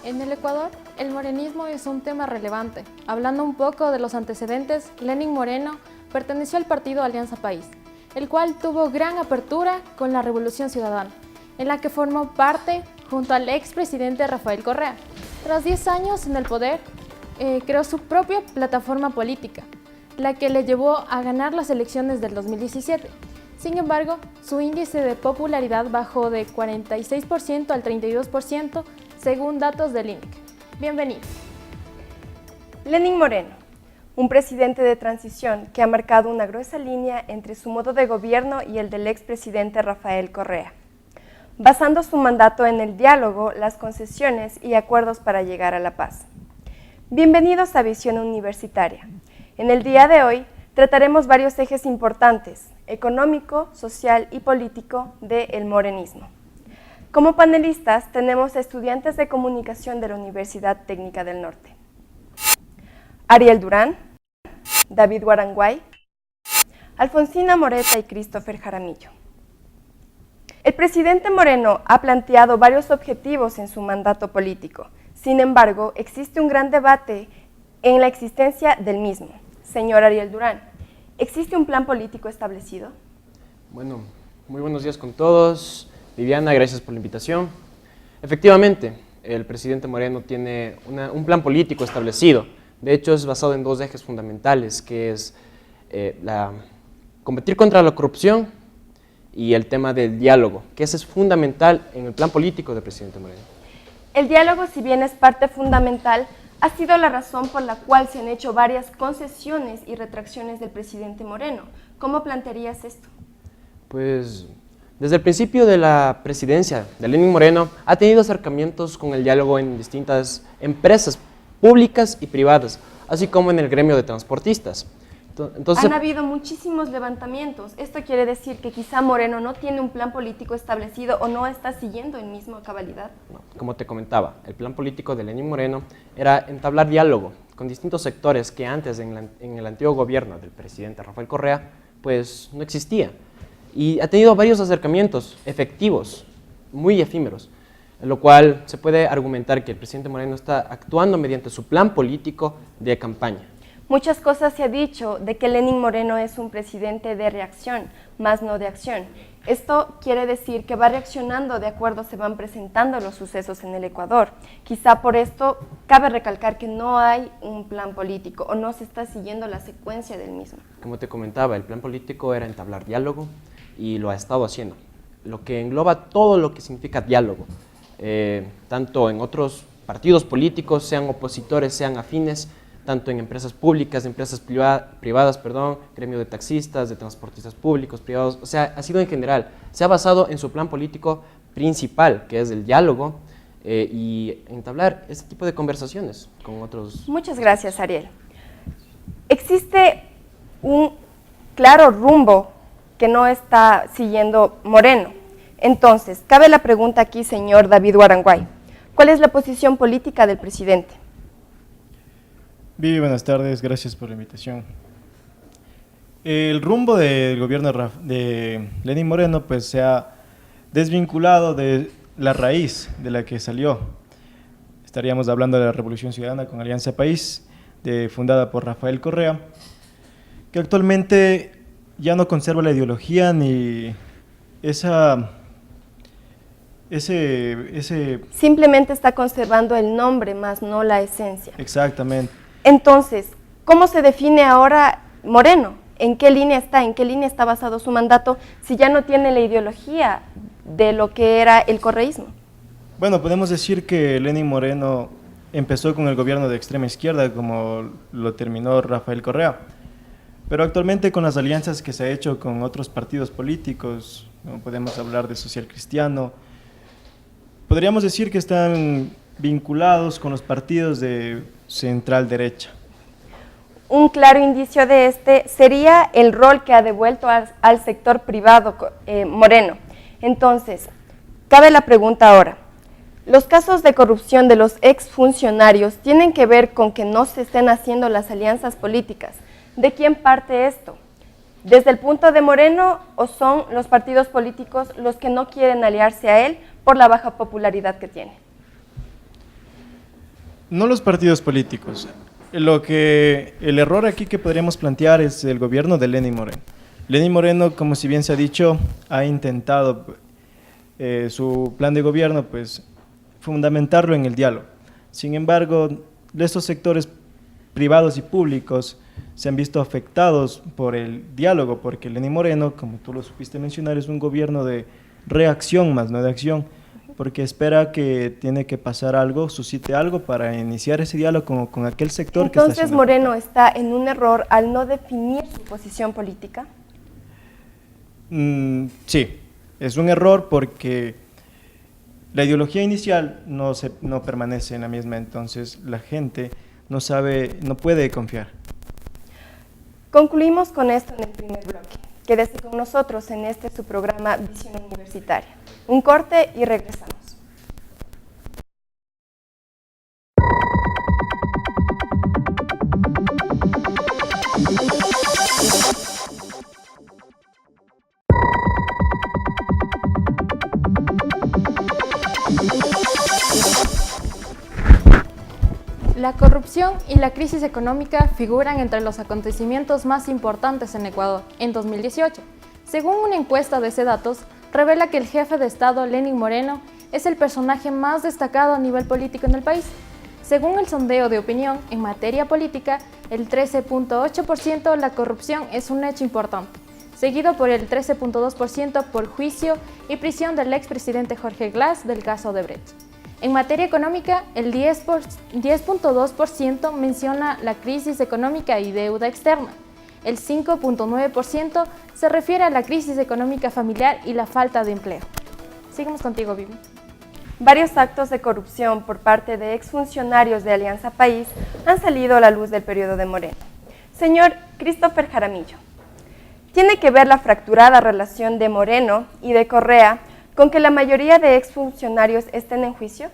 En el Ecuador, el morenismo es un tema relevante. Hablando un poco de los antecedentes, Lenín Moreno perteneció al partido Alianza País, el cual tuvo gran apertura con la Revolución Ciudadana, en la que formó parte junto al expresidente Rafael Correa. Tras 10 años en el poder, creó su propia plataforma política, la que le llevó a ganar las elecciones del 2017. Sin embargo, su índice de popularidad bajó de 46% al 32%, según datos del INEC. Bienvenidos. Lenín Moreno, un presidente de transición que ha marcado una gruesa línea entre su modo de gobierno y el del expresidente Rafael Correa, basando su mandato en el diálogo, las concesiones y acuerdos para llegar a la paz. Bienvenidos a Visión Universitaria. En el día de hoy trataremos varios ejes importantes, económico, social y político del morenismo. Como panelistas tenemos a estudiantes de comunicación de la Universidad Técnica del Norte: Ariel Durán, David Guaranguay, Alfonsina Moreta y Christopher Jaramillo. El presidente Moreno ha planteado varios objetivos en su mandato político. Sin embargo, existe un gran debate en la existencia del mismo. Señor Ariel Durán, ¿existe un plan político establecido? Bueno, muy buenos días con todos. Viviana, gracias por la invitación. Efectivamente, el presidente Moreno tiene un plan político establecido. De hecho, es basado en dos ejes fundamentales, que es combatir contra la corrupción y el tema del diálogo, que ese es fundamental en el plan político del presidente Moreno. El diálogo, si bien es parte fundamental, ha sido la razón por la cual se han hecho varias concesiones y retracciones del presidente Moreno. ¿Cómo plantearías esto? Pues desde el principio de la presidencia de Lenín Moreno ha tenido acercamientos con el diálogo en distintas empresas públicas y privadas, así como en el gremio de transportistas. Entonces, han habido muchísimos levantamientos. Esto quiere decir que quizá Moreno no tiene un plan político establecido o no está siguiendo el mismo a cabalidad. Como te comentaba, el plan político de Lenín Moreno era entablar diálogo con distintos sectores que antes en el antiguo gobierno del presidente Rafael Correa pues no existía. Y ha tenido varios acercamientos efectivos, muy efímeros, en lo cual se puede argumentar que el presidente Moreno está actuando mediante su plan político de campaña. Muchas cosas se ha dicho de que Lenín Moreno es un presidente de reacción, más no de acción. Esto quiere decir que va reaccionando de acuerdo se van presentando los sucesos en el Ecuador. Quizá por esto cabe recalcar que no hay un plan político o no se está siguiendo la secuencia del mismo. Como te comentaba, el plan político era entablar diálogo y lo ha estado haciendo, lo que engloba todo lo que significa diálogo, tanto en otros partidos políticos, sean opositores, sean afines, tanto en empresas públicas, empresas privadas, gremio de taxistas, de transportistas públicos, privados, o sea, ha sido en general. Se ha basado en su plan político principal, que es el diálogo, y entablar este tipo de conversaciones con otros. Muchas gracias, Ariel. Existe un claro rumbo que no está siguiendo Moreno. Entonces, cabe la pregunta aquí, señor David Guaranguay. ¿Cuál es la posición política del presidente? Vivi, buenas tardes, gracias por la invitación. El rumbo del gobierno de Lenín Moreno pues se ha desvinculado de la raíz de la que salió. Estaríamos hablando de la Revolución Ciudadana con Alianza País, fundada por Rafael Correa, que actualmente ya no conserva la ideología ni Simplemente está conservando el nombre, más no la esencia. Exactamente. Entonces, ¿cómo se define ahora Moreno? ¿En qué línea está? ¿En qué línea está basado su mandato si ya no tiene la ideología de lo que era el correísmo? Bueno, podemos decir que Lenín Moreno empezó con el gobierno de extrema izquierda, como lo terminó Rafael Correa, pero actualmente con las alianzas que se ha hecho con otros partidos políticos, como podemos hablar de Social Cristiano, podríamos decir que están vinculados con los partidos de central derecha. Un claro indicio de este sería el rol que ha devuelto al sector privado Moreno. Entonces, cabe la pregunta ahora, ¿los casos de corrupción de los exfuncionarios tienen que ver con que no se estén haciendo las alianzas políticas? ¿De quién parte esto? ¿Desde el punto de Moreno o son los partidos políticos los que no quieren aliarse a él por la baja popularidad que tiene? No los partidos políticos. El error aquí que podríamos plantear es el gobierno de Lenín Moreno. Lenín Moreno, como si bien se ha dicho, ha intentado su plan de gobierno, pues, fundamentarlo en el diálogo. Sin embargo, estos sectores privados y públicos se han visto afectados por el diálogo, porque Lenín Moreno, como tú lo supiste mencionar, es un gobierno de reacción más no de acción, porque espera que tiene que pasar algo, suscite algo para iniciar ese diálogo con aquel sector. Entonces, que está Moreno está en un error al no definir su posición política. Sí, es un error porque la ideología inicial no permanece en la misma, entonces la gente no puede confiar. Concluimos con esto en el primer bloque. Quédese con nosotros en su programa Visión Universitaria. Un corte y regresamos. La corrupción y la crisis económica figuran entre los acontecimientos más importantes en Ecuador en 2018. Según una encuesta de Cedatos, revela que el jefe de Estado, Lenín Moreno, es el personaje más destacado a nivel político en el país. Según el sondeo de opinión en materia política, el 13.8% la corrupción es un hecho importante, seguido por el 13.2% por juicio y prisión del expresidente Jorge Glass del caso Odebrecht. En materia económica, el 10.2% menciona la crisis económica y deuda externa. El 5.9% se refiere a la crisis económica familiar y la falta de empleo. Seguimos contigo, Vivi. Varios actos de corrupción por parte de exfuncionarios de Alianza País han salido a la luz del periodo de Moreno. Señor Christopher Jaramillo, ¿tiene que ver la fracturada relación de Moreno y de Correa con que la mayoría de exfuncionarios estén en juicio?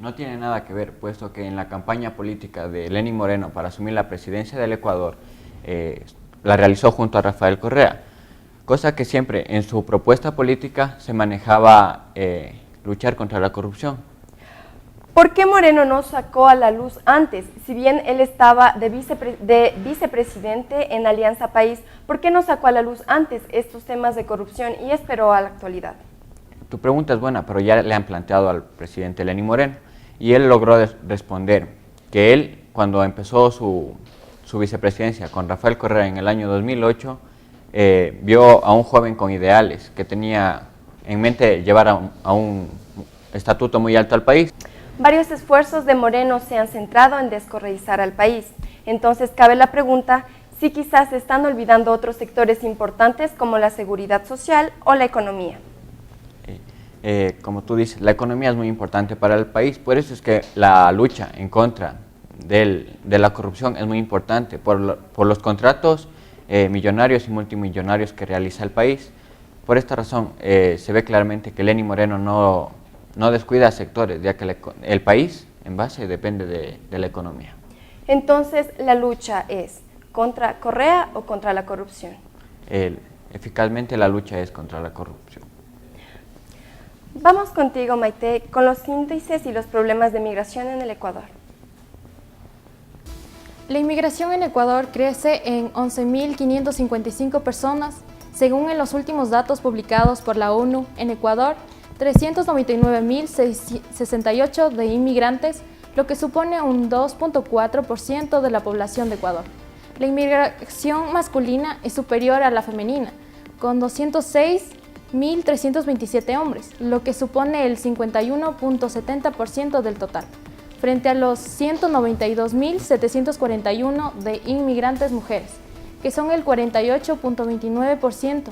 No tiene nada que ver, puesto que en la campaña política de Lenín Moreno para asumir la presidencia del Ecuador, la realizó junto a Rafael Correa, cosa que siempre en su propuesta política se manejaba luchar contra la corrupción. ¿Por qué Moreno no sacó a la luz antes? Si bien él estaba de vicepresidente en Alianza País, ¿por qué no sacó a la luz antes estos temas de corrupción y esperó a la actualidad? Tu pregunta es buena, pero ya le han planteado al presidente Lenín Moreno y él logró responder que él, cuando empezó su vicepresidencia con Rafael Correa en el año 2008, vio a un joven con ideales que tenía en mente llevar a un estatuto muy alto al país. Varios esfuerzos de Moreno se han centrado en descorreizar al país. Entonces cabe la pregunta si quizás se están olvidando otros sectores importantes como la seguridad social o la economía. Como tú dices, la economía es muy importante para el país, por eso es que la lucha en contra de la corrupción es muy importante, por los contratos millonarios y multimillonarios que realiza el país. Por esta razón se ve claramente que Lenín Moreno no descuida sectores, ya que el país en base depende de la economía. Entonces, ¿la lucha es contra Correa o contra la corrupción? Eficazmente la lucha es contra la corrupción. Vamos contigo, Maite, con los índices y los problemas de migración en el Ecuador. La inmigración en Ecuador crece en 11.555 personas. Según en los últimos datos publicados por la ONU, en Ecuador, 399.068 de inmigrantes, lo que supone un 2.4% de la población de Ecuador. La inmigración masculina es superior a la femenina, con 206.327 hombres, lo que supone el 51.70% del total, frente a los 192.741 de inmigrantes mujeres, que son el 48.29%.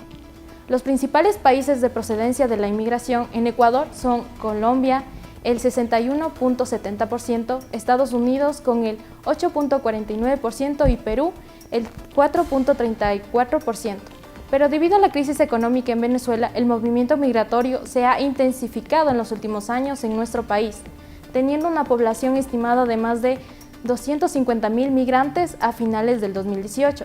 Los principales países de procedencia de la inmigración en Ecuador son Colombia, el 61.70%, Estados Unidos con el 8.49% y Perú el 4.34%. Pero debido a la crisis económica en Venezuela, el movimiento migratorio se ha intensificado en los últimos años en nuestro país, teniendo una población estimada de más de 250.000 migrantes a finales del 2018.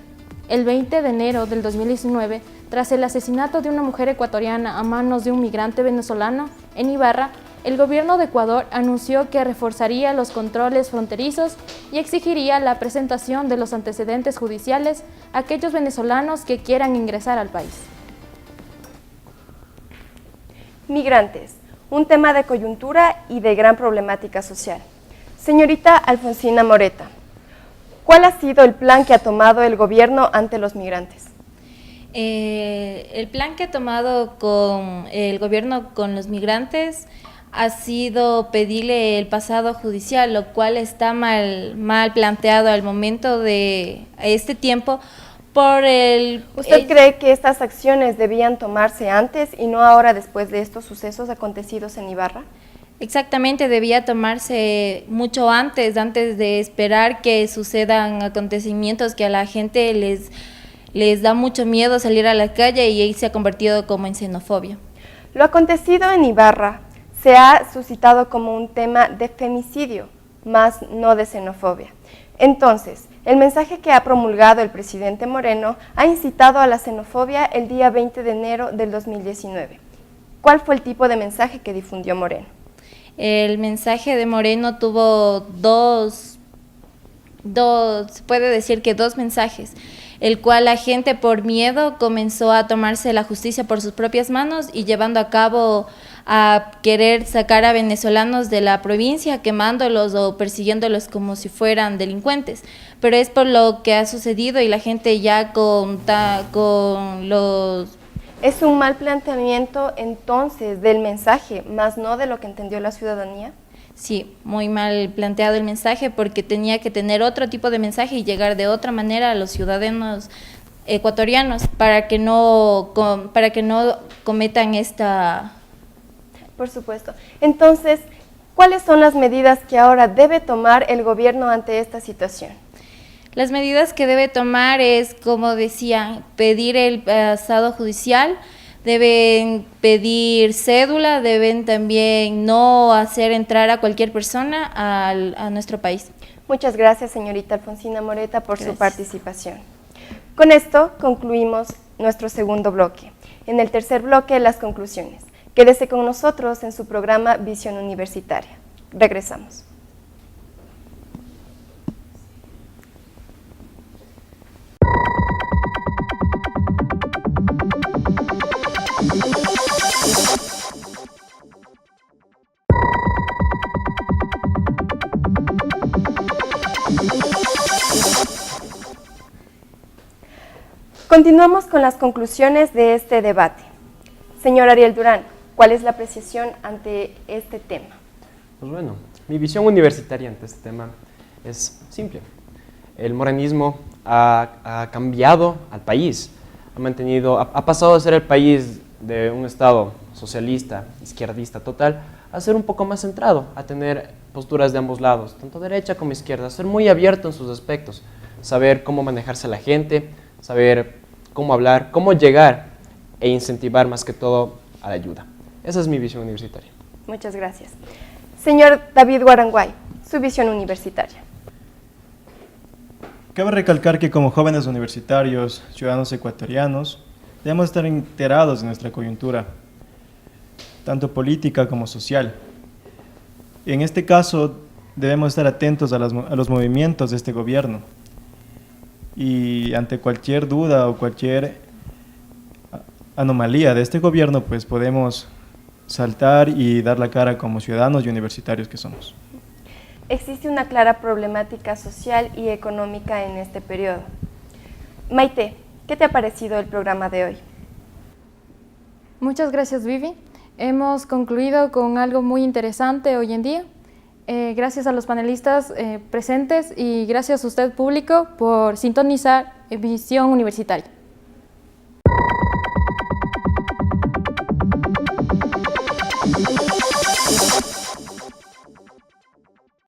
El 20 de enero del 2019, tras el asesinato de una mujer ecuatoriana a manos de un migrante venezolano en Ibarra, el gobierno de Ecuador anunció que reforzaría los controles fronterizos y exigiría la presentación de los antecedentes judiciales a aquellos venezolanos que quieran ingresar al país. Migrantes, un tema de coyuntura y de gran problemática social. Señorita Alfonsina Moreta, ¿cuál ha sido el plan que ha tomado el gobierno ante los migrantes? El plan que ha tomado con el gobierno con los migrantes ha sido pedirle el pasado judicial, lo cual está mal planteado al momento de este tiempo. ¿Usted cree que estas acciones debían tomarse antes y no ahora después de estos sucesos acontecidos en Ibarra? Exactamente, debía tomarse mucho antes de esperar que sucedan acontecimientos que a la gente les da mucho miedo salir a la calle y ahí se ha convertido como en xenofobia. Lo acontecido en Ibarra se ha suscitado como un tema de femicidio, más no de xenofobia. Entonces, el mensaje que ha promulgado el presidente Moreno ha incitado a la xenofobia el día 20 de enero del 2019. ¿Cuál fue el tipo de mensaje que difundió Moreno? El mensaje de Moreno tuvo se puede decir que dos mensajes, el cual la gente por miedo comenzó a tomarse la justicia por sus propias manos y llevando a cabo a querer sacar a venezolanos de la provincia, quemándolos o persiguiéndolos como si fueran delincuentes. Pero es por lo que ha sucedido y la gente ya con los... ¿Es un mal planteamiento entonces del mensaje, más no de lo que entendió la ciudadanía? Sí, muy mal planteado el mensaje porque tenía que tener otro tipo de mensaje y llegar de otra manera a los ciudadanos ecuatorianos para que no cometan esta... Por supuesto. Entonces, ¿cuáles son las medidas que ahora debe tomar el gobierno ante esta situación? Las medidas que debe tomar es, como decía, pedir el pasado judicial, deben pedir cédula, deben también no hacer entrar a cualquier persona a nuestro país. Muchas gracias, señorita Alfonsina Moreta, por su participación. Con esto concluimos nuestro segundo bloque. En el tercer bloque, las conclusiones. Quédese con nosotros en su programa Visión Universitaria. Regresamos. Continuamos con las conclusiones de este debate. Señor Ariel Durán, ¿cuál es la apreciación ante este tema? Pues bueno, mi visión universitaria ante este tema es simple. El morenismo ha cambiado al país, ha pasado de ser el país de un Estado socialista, izquierdista total, a ser un poco más centrado, a tener posturas de ambos lados, tanto derecha como izquierda, a ser muy abierto en sus aspectos, saber cómo manejarse a la gente, saber cómo hablar, cómo llegar e incentivar más que todo a la ayuda. Esa es mi visión universitaria. Muchas gracias. Señor David Guaranguay, su visión universitaria. Cabe recalcar que como jóvenes universitarios, ciudadanos ecuatorianos, debemos estar enterados de nuestra coyuntura, tanto política como social. En este caso, debemos estar atentos a los movimientos de este gobierno y ante cualquier duda o cualquier anomalía de este gobierno, pues podemos saltar y dar la cara como ciudadanos y universitarios que somos. Existe una clara problemática social y económica en este periodo. Maite, ¿qué te ha parecido el programa de hoy? Muchas gracias, Vivi. Hemos concluido con algo muy interesante hoy en día. Gracias a los panelistas presentes y gracias a usted, público, por sintonizar Visión Universitaria.